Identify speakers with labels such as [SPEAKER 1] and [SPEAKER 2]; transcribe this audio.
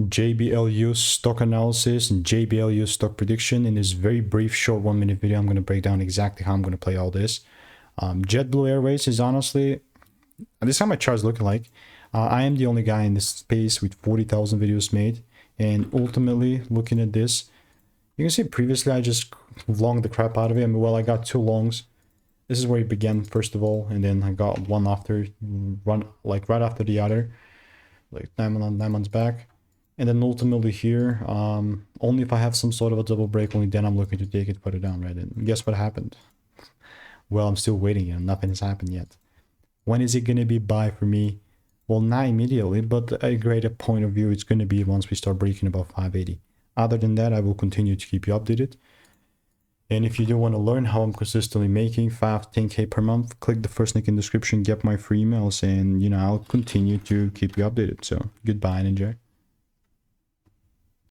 [SPEAKER 1] JBLU stock analysis and JBLU stock prediction. In this very brief, short 1-minute video, I'm going to break down exactly how I'm going to play all this. JetBlue Airways is honestly, this is how my chart's looking like. I am the only guy in this space with 40,000 videos made. And ultimately, looking at this, you can see previously I just longed the crap out of it. I mean, well, I got 2 longs. This is where it began, first of all, and then I got one after, like right after the other, like 9 months back. And then ultimately here, only if I have some sort of a double break, only then I'm looking to take it, put it down, right? And guess what happened? Well, I'm still waiting, and nothing has happened yet. When is it going to be buy for me? Well, not immediately, but a greater point of view, it's going to be once we start breaking above 580. Other than that, I will continue to keep you updated. And if you do want to learn how I'm consistently making 5-10K per month, click the first link in the description, get my free emails, and I'll continue to keep you updated. So goodbye and enjoy.